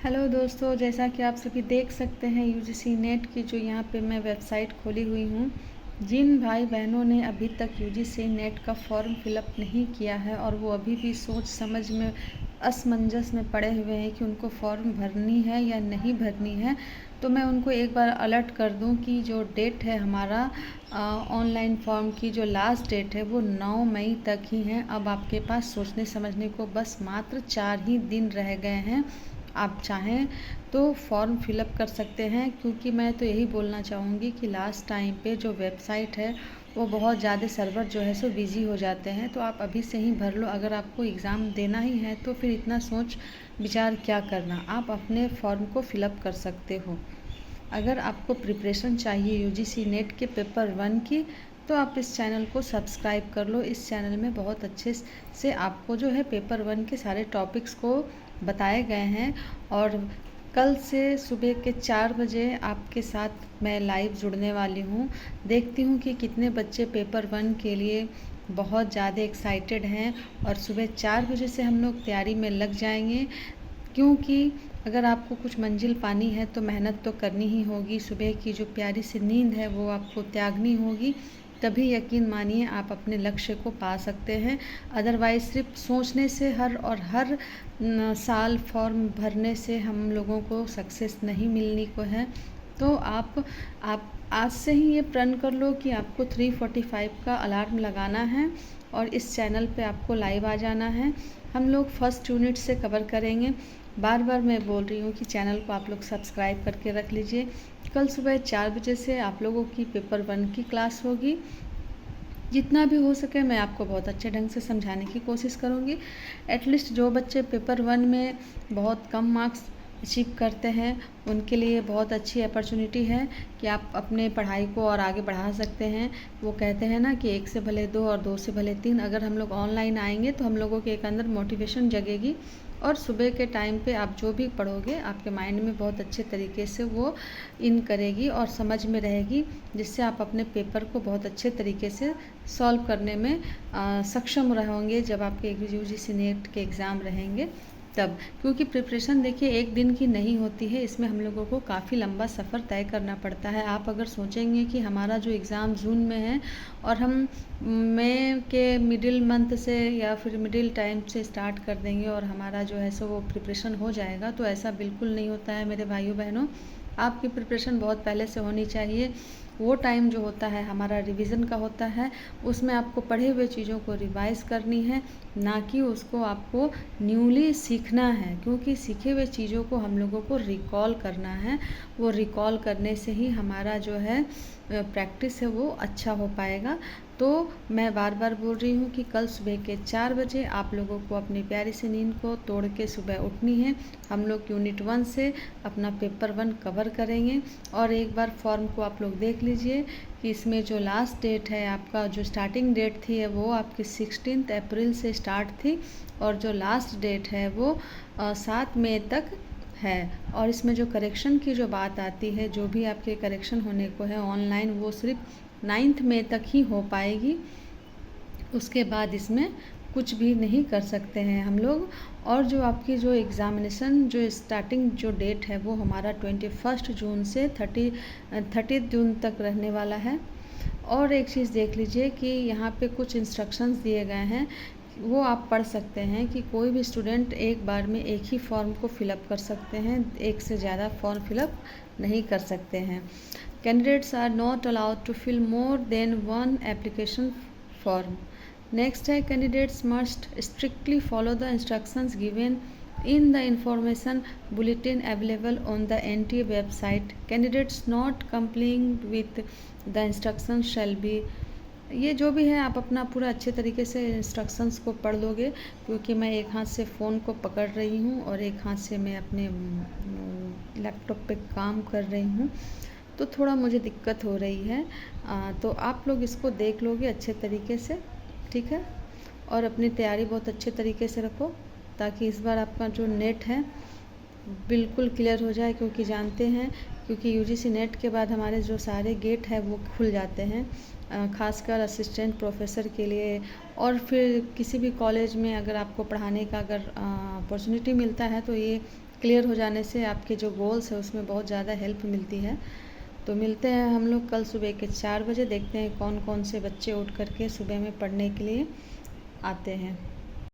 Hello दोस्तों, जैसा कि आप सभी देख सकते हैं यूजीसी नेट की जो यहाँ पे मैं वेबसाइट खोली हुई हूँ। जिन भाई बहनों ने अभी तक यूजीसी नेट का फॉर्म फिलअप नहीं किया है और वो अभी भी सोच समझ में असमंजस में पड़े हुए हैं कि उनको फॉर्म भरनी है या नहीं भरनी है, तो मैं उनको एक बार अलर्ट कर दूं कि जो डेट है हमारा ऑनलाइन फॉर्म की जो लास्ट डेट है वो 9 मई तक ही है। अब आपके पास सोचने समझने को बस मात्र 4 ही दिन रह गए हैं। आप चाहें तो फॉर्म फिलअप कर सकते हैं, क्योंकि मैं तो यही बोलना चाहूँगी कि लास्ट टाइम पे जो वेबसाइट है वो बहुत ज़्यादा सर्वर जो है सो बिज़ी हो जाते हैं। तो आप अभी से ही भर लो। अगर आपको एग्ज़ाम देना ही है तो फिर इतना सोच विचार क्या करना, आप अपने फॉर्म को फिलअप कर सकते हो। अगर आपको प्रिपरेशन चाहिए यूजीसी नेट के पेपर 1 की, तो आप इस चैनल को सब्सक्राइब कर लो। इस चैनल में बहुत अच्छे से आपको जो है पेपर 1 के सारे टॉपिक्स को बताए गए हैं। और कल से सुबह के 4 बजे आपके साथ मैं लाइव जुड़ने वाली हूँ। देखती हूँ कि कितने बच्चे पेपर 1 के लिए बहुत ज़्यादा एक्साइटेड हैं, और सुबह 4 बजे से हम लोग तैयारी में लग जाएंगे। क्योंकि अगर आपको कुछ मंजिल पानी है तो मेहनत तो करनी ही होगी। सुबह की जो प्यारी सी नींद है वो आपको त्यागनी होगी, तभी यकीन मानिए आप अपने लक्ष्य को पा सकते हैं। अदरवाइज़ सिर्फ सोचने से हर साल फॉर्म भरने से हम लोगों को सक्सेस नहीं मिलनी को है। तो आप आज से ही ये प्रण कर लो कि आपको 3:45 का अलार्म लगाना है और इस चैनल पे आपको लाइव आ जाना है। हम लोग फर्स्ट यूनिट से कवर करेंगे। बार बार मैं बोल रही हूँ कि चैनल को आप लोग सब्सक्राइब करके रख लीजिए। कल सुबह 4 बजे से आप लोगों की पेपर 1 की क्लास होगी। जितना भी हो सके मैं आपको बहुत अच्छे ढंग से समझाने की कोशिश करूँगी। एटलीस्ट जो बच्चे पेपर 1 में बहुत कम मार्क्स अचीव करते हैं उनके लिए बहुत अच्छी अपॉर्चुनिटी है कि आप अपने पढ़ाई को और आगे बढ़ा सकते हैं। वो कहते हैं ना कि 1 से भले 2 और 2 से भले 3। अगर हम लोग ऑनलाइन आएंगे तो हम लोगों के एक अंदर मोटिवेशन जगेगी, और सुबह के टाइम पे आप जो भी पढ़ोगे आपके माइंड में बहुत अच्छे तरीके से वो इन करेगी और समझ में रहेगी, जिससे आप अपने पेपर को बहुत अच्छे तरीके से सॉल्व करने में सक्षम रहेंगे जब आपके यूजीसी नेट के एग्ज़ाम रहेंगे तब। क्योंकि प्रिपरेशन देखिए एक दिन की नहीं होती है, इसमें हम लोगों को काफ़ी लंबा सफ़र तय करना पड़ता है। आप अगर सोचेंगे कि हमारा जो एग्ज़ाम जून में है और हम मई के मिडिल मंथ से या फिर मिडिल टाइम से स्टार्ट कर देंगे और हमारा जो है सो वो प्रिपरेशन हो जाएगा, तो ऐसा बिल्कुल नहीं होता है मेरे भाइयों बहनों। आपकी प्रिपरेशन बहुत पहले से होनी चाहिए। वो टाइम जो होता है हमारा रिवीजन का होता है, उसमें आपको पढ़े हुए चीज़ों को रिवाइज़ करनी है, ना कि उसको आपको न्यूली सीखना है। क्योंकि सीखे हुए चीज़ों को हम लोगों को रिकॉल करना है। वो रिकॉल करने से ही हमारा जो है प्रैक्टिस है वो अच्छा हो पाएगा। तो मैं बार बार बोल रही हूँ कि कल सुबह के 4 बजे आप लोगों को अपनी प्यारी सी नींद को तोड़ के सुबह उठनी है। हम लोग यूनिट 1 से अपना पेपर 1 कवर करेंगे। और एक बार फॉर्म को आप लोग देख लीजिए कि इसमें जो लास्ट डेट है, आपका जो स्टार्टिंग डेट थी वो आपकी 16 अप्रैल से स्टार्ट थी, और जो लास्ट डेट है वो 7 मई तक है। और इसमें जो करेक्शन की जो बात आती है, जो भी आपके करेक्शन होने को है ऑनलाइन, वो सिर्फ 9 मई तक ही हो पाएगी। उसके बाद इसमें कुछ भी नहीं कर सकते हैं हम लोग। और जो आपकी जो एग्ज़ामिनेशन जो स्टार्टिंग जो डेट है वो हमारा 21 जून से 30 जून तक रहने वाला है। और एक चीज़ देख लीजिए कि यहाँ पे कुछ इंस्ट्रक्शंस दिए गए हैं, वो आप पढ़ सकते हैं कि कोई भी स्टूडेंट एक बार में एक ही फॉर्म को फिलअप कर सकते हैं, एक से ज़्यादा फॉर्म फिलअप नहीं कर सकते हैं। Candidates are not allowed to fill more than 1 application form. Next है, candidates must strictly follow the instructions given in the information bulletin available on the NTA website. Candidates not complying with the instructions shall be, ये जो भी है आप अपना पूरा अच्छे तरीके से इंस्ट्रक्शंस को पढ़ लोगे। क्योंकि मैं एक हाथ से फ़ोन को पकड़ रही हूँ और एक हाथ से मैं अपने लैपटॉप पे काम कर रही हूँ, तो थोड़ा मुझे दिक्कत हो रही है। तो आप लोग इसको देख लोगे अच्छे तरीके से, ठीक है। और अपनी तैयारी बहुत अच्छे तरीके से रखो, ताकि इस बार आपका जो नेट है बिल्कुल क्लियर हो जाए। क्योंकि जानते हैं, क्योंकि यूजीसी नेट के बाद हमारे जो सारे गेट है वो खुल जाते हैं, खासकर असिस्टेंट प्रोफेसर के लिए। और फिर किसी भी कॉलेज में अगर आपको पढ़ाने का अगर अपॉर्चुनिटी मिलता है तो ये क्लियर हो जाने से आपके जो गोल्स है उसमें बहुत ज़्यादा हेल्प मिलती है। तो मिलते हैं हम लोग कल सुबह के 4 बजे, देखते हैं कौन कौन से बच्चे उठ करके सुबह में पढ़ने के लिए आते हैं।